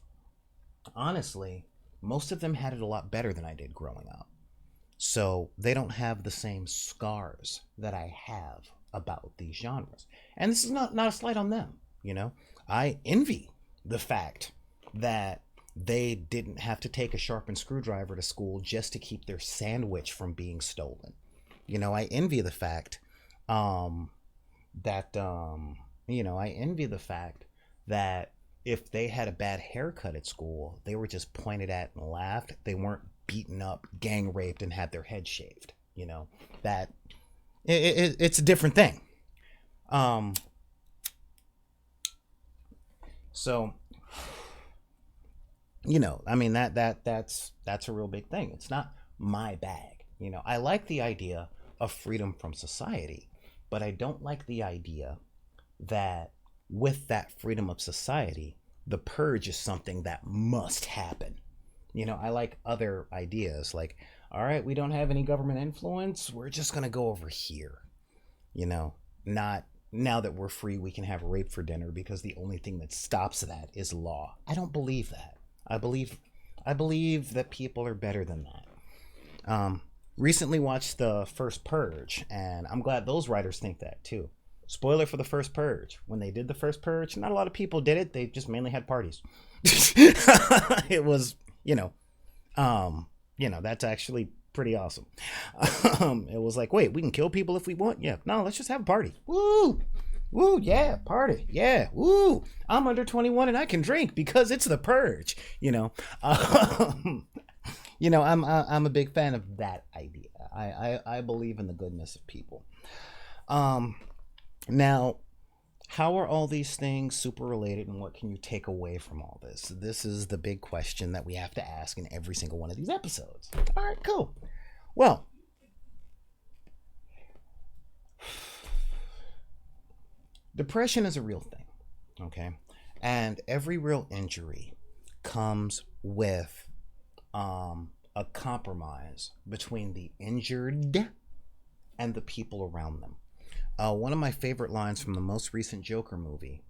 honestly, most of them had it a lot better than I did growing up. So they don't have the same scars that I have about these genres. And this is not a slight on them, you know? I envy the fact that they didn't have to take a sharpened screwdriver to school just to keep their sandwich from being stolen. You know, I envy the fact I envy the fact that if they had a bad haircut at school, they were just pointed at and laughed. They weren't beaten up, gang raped, and had their head shaved. You know, that it's a different thing. So, you know, I mean that's a real big thing. It's not my bag. You know, I like the idea of freedom from society, but I don't like the idea that with that freedom of society, the purge is something that must happen. You know, I like other ideas like, all right, we don't have any government influence. We're just going to go over here. You know, not now that we're free, we can have rape for dinner because the only thing that stops that is law. I don't believe that. I believe that people are better than that. Recently watched the first Purge, and I'm glad those writers think that too. Spoiler for the first Purge. When they did the first Purge, not a lot of people did it. They just mainly had parties. It was, that's actually pretty awesome. It was like, wait, we can kill people if we want? Yeah. No, let's just have a party. Woo! Woo, yeah, party. Yeah. Woo! I'm under 21 and I can drink because it's the Purge, you know. I'm a big fan of that idea. I believe in the goodness of people. Now, how are all these things super related and what can you take away from all this? This is the big question that we have to ask in every single one of these episodes. All right, cool. Well, depression is a real thing, okay? And every real injury comes with a compromise between the injured and the people around them. One of my favorite lines from the most recent Joker movie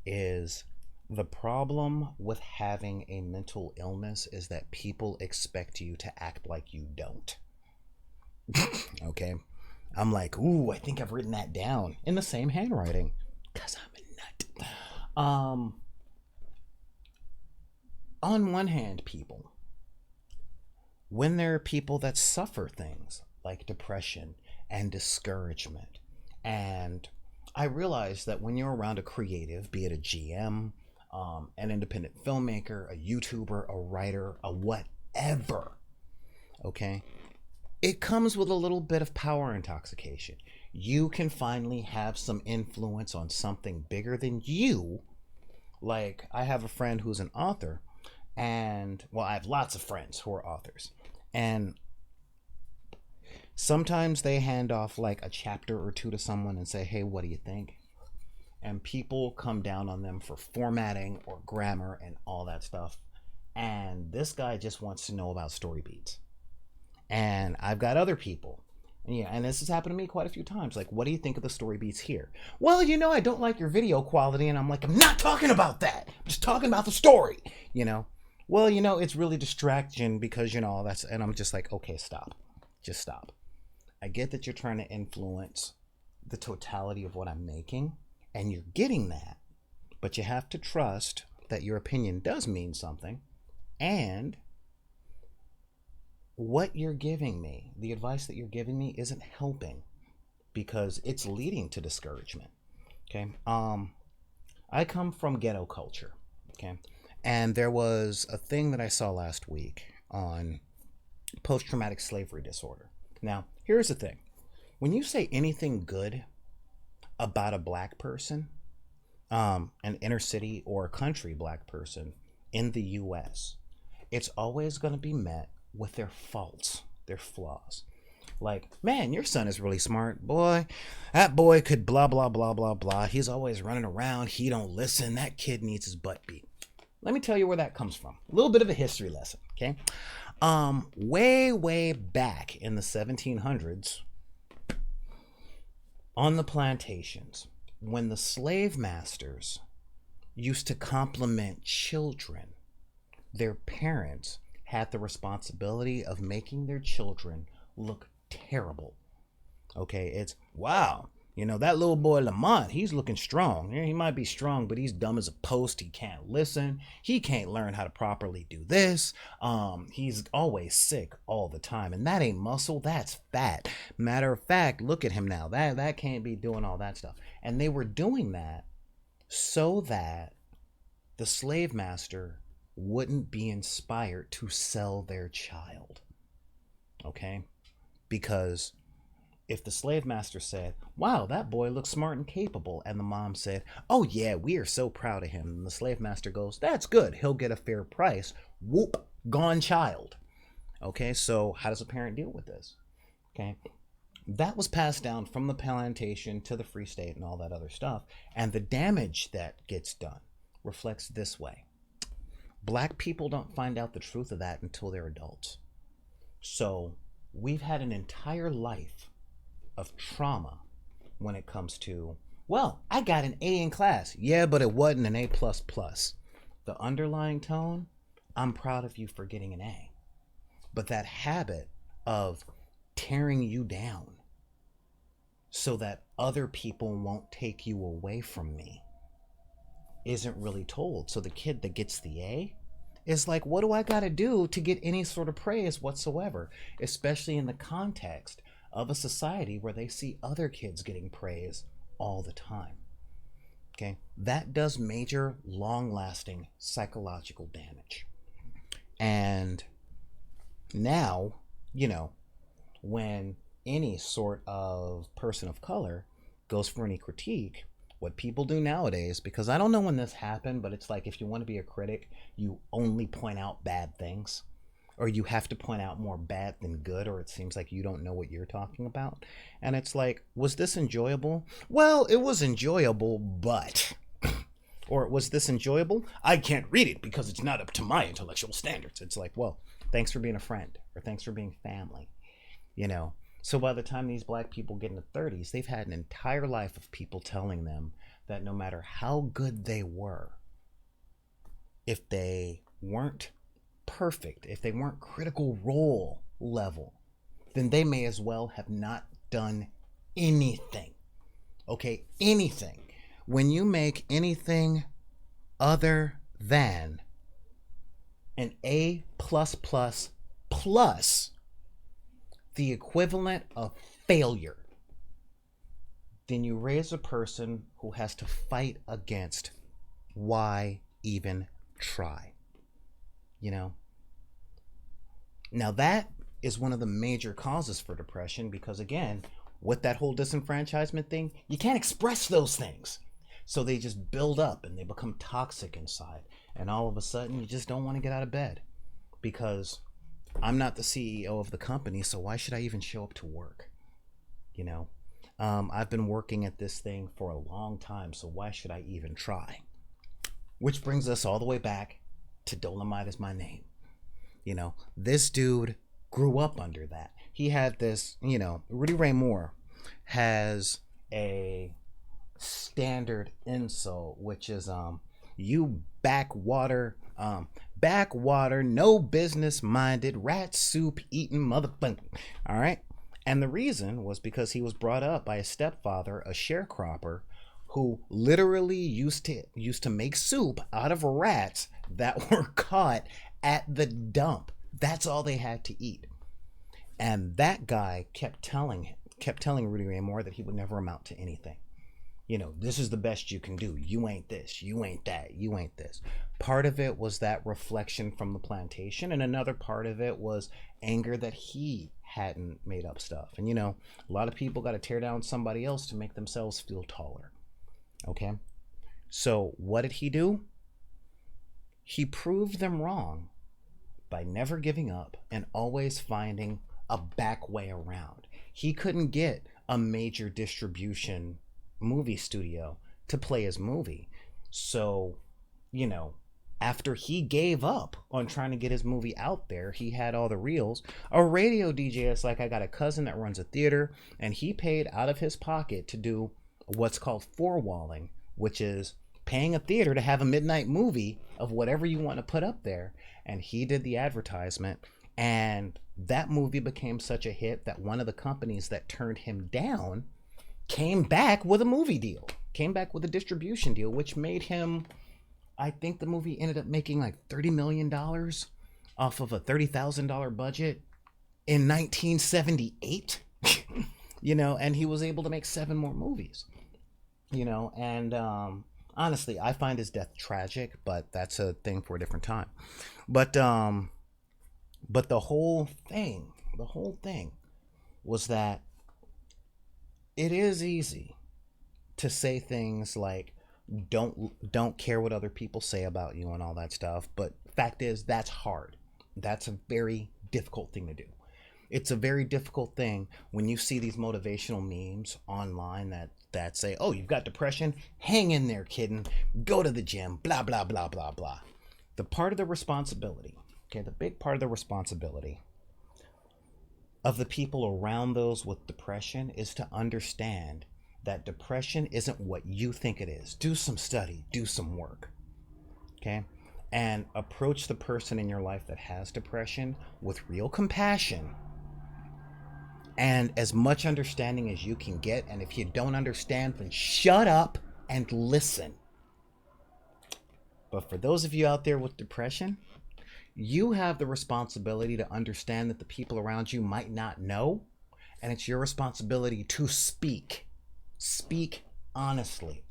is, the problem with having a mental illness is that people expect you to act like you don't. Okay? I'm like, ooh, I think I've written that down in the same handwriting because I'm a nut. On one hand, people, when there are people that suffer things like depression and discouragement, and I realize that when you're around a creative, be it a GM, an independent filmmaker, a YouTuber, a writer, a whatever, okay, it comes with a little bit of power intoxication. You can finally have some influence on something bigger than you. Like, I have a friend who's an author, and, well, I have lots of friends who are authors, and sometimes they hand off like a chapter or two to someone and say, hey, what do you think? and people come down on them for formatting or grammar and all that stuff. And this guy just wants to know about story beats. And I've got other people. Yeah, and this has happened to me quite a few times. Like, what do you think of the story beats here? Well, I don't like your video quality. And I'm like, I'm not talking about that. I'm just talking about the story, Well, it's really distraction because, that's, and I'm just like, okay, stop. Just stop. I get that you're trying to influence the totality of what I'm making, and you're getting that, but you have to trust that your opinion does mean something, and what you're giving me, the advice that you're giving me isn't helping because it's leading to discouragement. Okay. I come from ghetto culture. Okay. And there was a thing that I saw last week on post-traumatic slavery disorder. Now, here's the thing. When you say anything good about a black person, an inner city or country black person in the US, it's always going to be met with their faults, their flaws. Like, man, your son is really smart. Boy, that boy could blah, blah, blah, blah, blah. He's always running around. He don't listen. That kid needs his butt beat. Let me tell you where that comes from. A little bit of a history lesson, okay? Way back in the 1700s, on the plantations, when the slave masters used to compliment children, their parents had the responsibility of making their children look terrible. Okay, it's, wow, that little boy Lamont, he's looking strong. He might be strong, but he's dumb as a post. He can't listen. He can't learn how to properly do this. He's always sick all the time. And that ain't muscle, that's fat. Matter of fact, look at him now. That can't be doing all that stuff. And they were doing that so that the slave master wouldn't be inspired to sell their child. Okay? Because if the slave master said, wow, that boy looks smart and capable, and the mom said, oh yeah, we are so proud of him, and the slave master goes, that's good, he'll get a fair price, whoop, gone child. Okay, so how does a parent deal with this? Okay, that was passed down from the plantation to the free state and all that other stuff, and the damage that gets done reflects this way. Black people don't find out the truth of that until they're adults. So we've had an entire life of trauma when it comes to, well, I got an A in class. Yeah, but it wasn't an A++. The underlying tone, I'm proud of you for getting an A. But that habit of tearing you down so that other people won't take you away from me isn't really told. So the kid that gets the A is like, what do I got to do to get any sort of praise whatsoever? Especially in the context of a society where they see other kids getting praise all the time. Okay, that does major, long-lasting psychological damage. And now, when any sort of person of color goes for any critique, what people do nowadays, because I don't know when this happened, but it's like if you want to be a critic, you only point out bad things, or you have to point out more bad than good, or it seems like you don't know what you're talking about. And it's like, was this enjoyable? Well, it was enjoyable, but... or was this enjoyable? I can't read it because it's not up to my intellectual standards. It's like, well, thanks for being a friend, or thanks for being family, So by the time these black people get in the 30s, they've had an entire life of people telling them that no matter how good they were, if they weren't perfect, if they weren't critical role level, then they may as well have not done anything. Okay, anything. When you make anything other than an A+++, the equivalent of failure, then you raise a person who has to fight against why even try. Now that is one of the major causes for depression, because again, with that whole disenfranchisement thing, you can't express those things. So they just build up and they become toxic inside. And all of a sudden, you just don't want to get out of bed because I'm not the CEO of the company, so why should I even show up to work? I've been working at this thing for a long time, so why should I even try? Which brings us all the way back to Dolomite is my name. This dude grew up under that. He had this, Rudy Ray Moore has a standard insult, which is you backwater, no business minded, rat soup eating motherfucker. All right. And the reason was because he was brought up by a stepfather, a sharecropper, who literally used to make soup out of rats that were caught at the dump. That's all they had to eat. And that guy kept telling Rudy Ray Moore that he would never amount to anything. This is the best you can do. You ain't this, you ain't that, you ain't this. Part of it was that reflection from the plantation, and another part of it was anger that he hadn't made up stuff. And a lot of people got to tear down somebody else to make themselves feel taller. Okay? So what did he do? He proved them wrong by never giving up and always finding a back way around. He couldn't get a major distribution movie studio to play his movie. So, after he gave up on trying to get his movie out there, he had all the reels. A radio DJ is like, I got a cousin that runs a theater, and he paid out of his pocket to do what's called four-walling, which is paying a theater to have a midnight movie of whatever you want to put up there. And he did the advertisement, and that movie became such a hit that one of the companies that turned him down came back with a movie deal, came back with a distribution deal, which made him, I think the movie ended up making like $30 million off of a $30,000 budget in 1978, and he was able to make 7 more movies, and honestly, I find his death tragic, but that's a thing for a different time. But the whole thing was that it is easy to say things like don't care what other people say about you and all that stuff, but fact is that's hard. That's a very difficult thing to do. It's a very difficult thing when you see these motivational memes online that say, oh, you've got depression, hang in there, kidden, go to the gym, blah blah blah blah blah. The part of the responsibility, the big part of the responsibility of the people around those with depression is to understand that depression isn't what you think it is. Do some study, do some work, and approach the person in your life that has depression with real compassion and as much understanding as you can get. And if you don't understand, then shut up and listen. But for those of you out there with depression, you have the responsibility to understand that the people around you might not know, and it's your responsibility to speak honestly.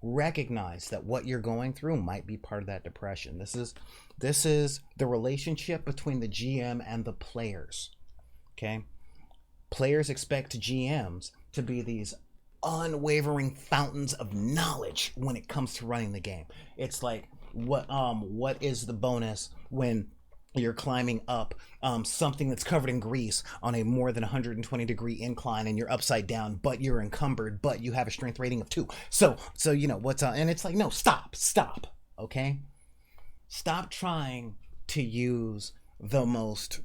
Recognize that what you're going through might be part of that depression. This is the relationship between the GM and the players. Players expect GMs to be these unwavering fountains of knowledge when it comes to running the game. It's like, what is the bonus when you're climbing up something that's covered in grease on a more than 120 degree incline, and you're upside down, but you're encumbered, but you have a strength rating of 2. So what's and it's like, no, stop. Okay, stop trying to use the most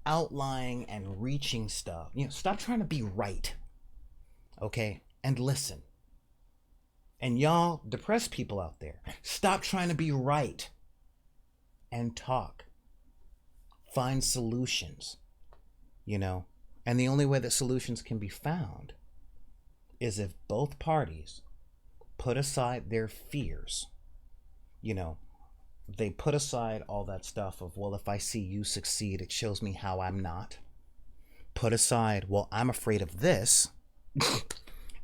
outlying and reaching stuff. Stop trying to be right, and listen. And y'all depressed people out there, stop trying to be right and talk. Find solutions, and the only way that solutions can be found is if both parties put aside their fears. They put aside all that stuff of, well, if I see you succeed, it shows me how I'm not. Put aside, well, I'm afraid of this.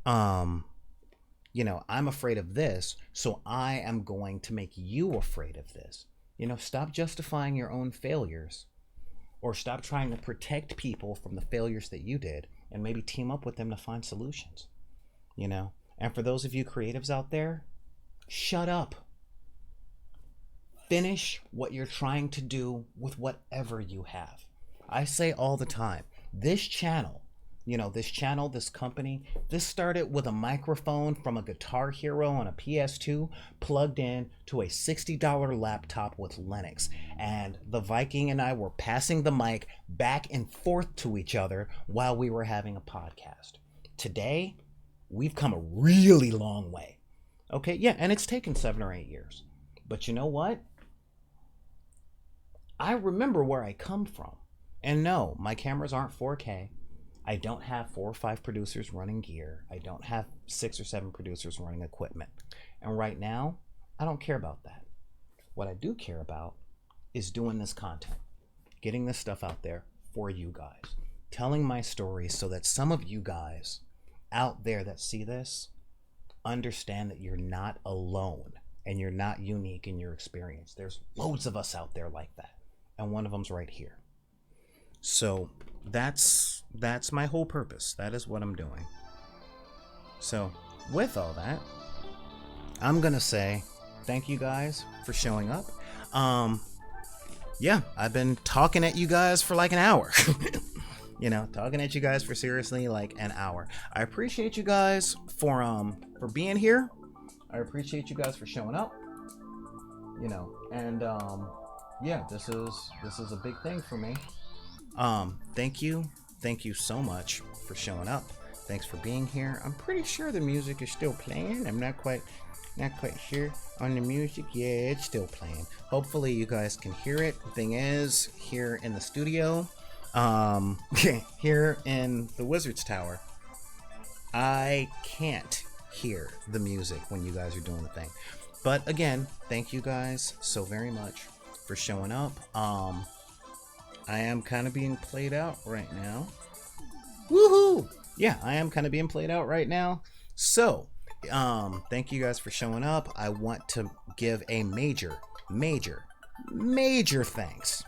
I'm afraid of this, so I am going to make you afraid of this. Stop justifying your own failures, or stop trying to protect people from the failures that you did, and maybe team up with them to find solutions. And for those of you creatives out there, shut up. Finish what you're trying to do with whatever you have. I say all the time, this channel this channel, this company, this started with a microphone from a Guitar Hero on a PS2 plugged in to a $60 laptop with Linux. And the Viking and I were passing the mic back and forth to each other while we were having a podcast. Today, we've come a really long way. Okay, yeah, and it's taken 7 or 8 years. But you know what? I remember where I come from. And no, my cameras aren't 4K. I don't have 4 or 5 producers running gear. I don't have 6 or 7 producers running equipment. And right now, I don't care about that. What I do care about is doing this content, getting this stuff out there for you guys, telling my story so that some of you guys out there that see this understand that you're not alone and you're not unique in your experience. There's loads of us out there like that. And one of them's right here. So that's my whole purpose. That is what I'm doing. So with all that, I'm gonna say thank you guys for showing up. Yeah, I've been talking at you guys for like an hour. Talking at you guys for seriously like an hour. I appreciate you guys for being here. I appreciate you guys for showing up. And yeah, this is a big thing for me. Thank you so much for showing up. Thanks for being here. I'm pretty sure the music is still playing. I'm not quite sure on the music. Yeah, it's still playing. Hopefully you guys can hear it. The thing is, here in the studio, here in the Wizard's Tower, I can't hear the music when you guys are doing the thing. But again, thank you guys so very much for showing up. I am kind of being played out right now. Woohoo! Yeah, I am kind of being played out right now. So, thank you guys for showing up. I want to give a major thanks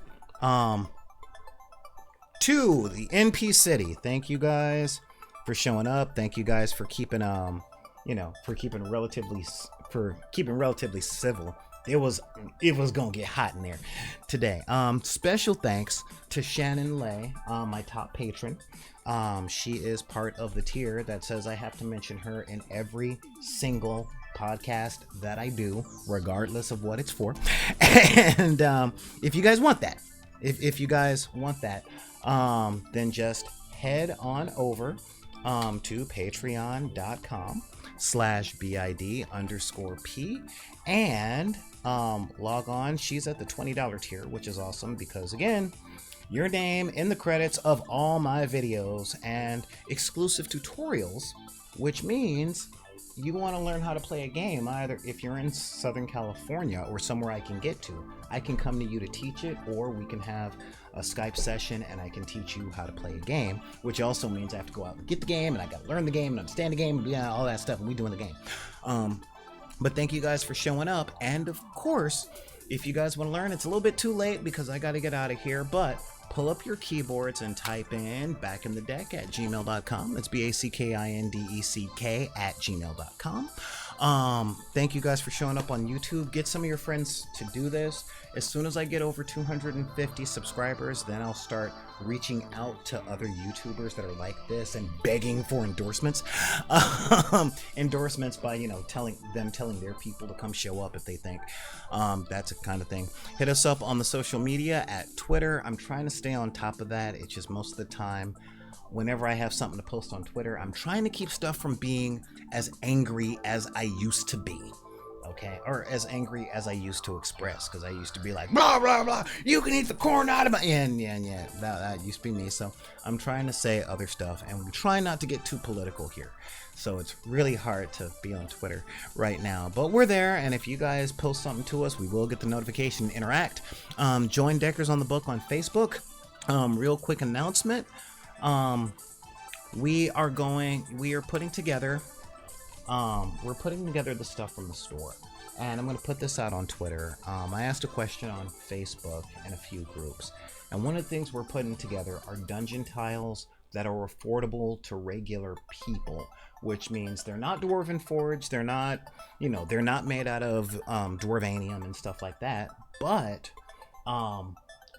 to the NP City. Thank you guys for showing up. Thank you guys for keeping for keeping relatively civil. It was gonna get hot in there today. Special thanks to Shannon Lay, my top patron. She is part of the tier that says I have to mention her in every single podcast that I do, regardless of what it's for. And if you guys want that, if you guys want that, then just head on over to patreon.com/bid_p and log on. She's at the $20 tier, which is awesome because again, your name in the credits of all my videos and exclusive tutorials, which means you want to learn how to play a game. Either if you're in Southern California or somewhere I can get to, I can come to you to teach it, or we can have a Skype session and I can teach you how to play a game, which also means I have to go out and get the game and I got to learn the game and understand the game and all that stuff, and we doing the game. But thank you guys for showing up. And of course, if you guys want to learn, it's a little bit too late because I got to get out of here, but pull up your keyboards and type in backinthedeck at gmail.com. That's BACKINDECK at gmail.com. Thank you guys for showing up on YouTube. Get some of your friends to do this. As soon as I get over 250 subscribers, then I'll start reaching out to other YouTubers that are like this and begging for endorsements. Endorsements by, telling their people to come show up if they think that's a kind of thing. Hit us up on the social media at Twitter. I'm trying to stay on top of that. It's just most of the time, whenever I have something to post on Twitter, I'm trying to keep stuff from being as angry as I used to be. Okay, or as angry as I used to express, because I used to be like, blah, blah, blah, you can eat the corn out of my... Yeah, that used to be me. So I'm trying to say other stuff, and we try not to get too political here. So it's really hard to be on Twitter right now. But we're there, and if you guys post something to us, we will get the notification and interact. Join Deckers on the Book on Facebook. Real quick announcement. We are putting together the stuff from the store, and I'm going to put this out on Twitter. I asked a question on Facebook and a few groups, and one of the things we're putting together are dungeon tiles that are affordable to regular people, which means they're not dwarven forged, they're not made out of dwarvanium and stuff like that, but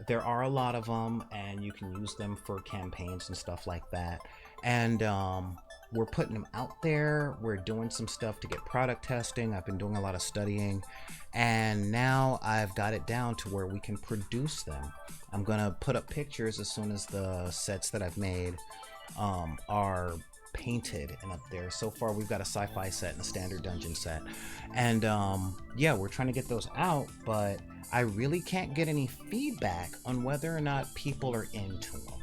there are a lot of them, and you can use them for campaigns and stuff like that. and we're putting them out there. We're doing some stuff to get product testing. I've been doing a lot of studying, and now I've got it down to where we can produce them. I'm gonna put up pictures as soon as the sets that I've made are painted and up there. So far we've got a sci-fi set and a standard dungeon set, and yeah, we're trying to get those out, but I really can't get any feedback on whether or not people are into them.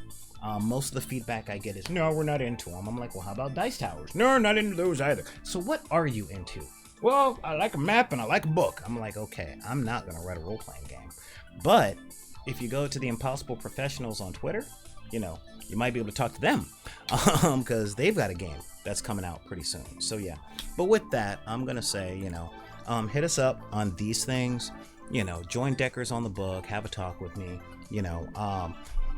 Most of the feedback I get is, no, we're not into them. I'm like, well, how about dice towers? No, not into those either. So what are you into? Well, I like a map and I like a book. I'm like, okay, I'm not gonna write a role-playing game. But if you go to the Impossible Professionals on Twitter, you know, you might be able to talk to them, because they've got a game that's coming out pretty soon. So yeah, but with that, I'm gonna say, you know, hit us up on these things, you know, join Deckers on the book, have a talk with me, you know,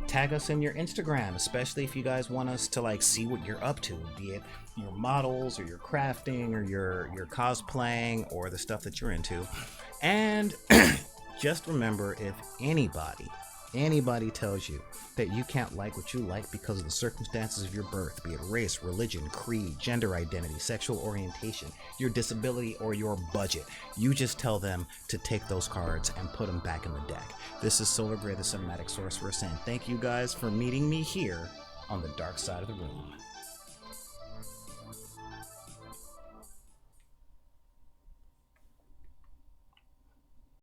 tag us in your Instagram, especially if you guys want us to like see what you're up to, be it your models or your crafting or your cosplaying or the stuff that you're into. And just remember, if anybody tells you that you can't like what you like because of the circumstances of your birth, be it race, religion, creed, gender identity, sexual orientation, your disability, or your budget, you just tell them to take those cards and put them back in the deck. This is Solar Gray, the Cinematic Sorcerer, saying thank you guys for meeting me here on the dark side of the room.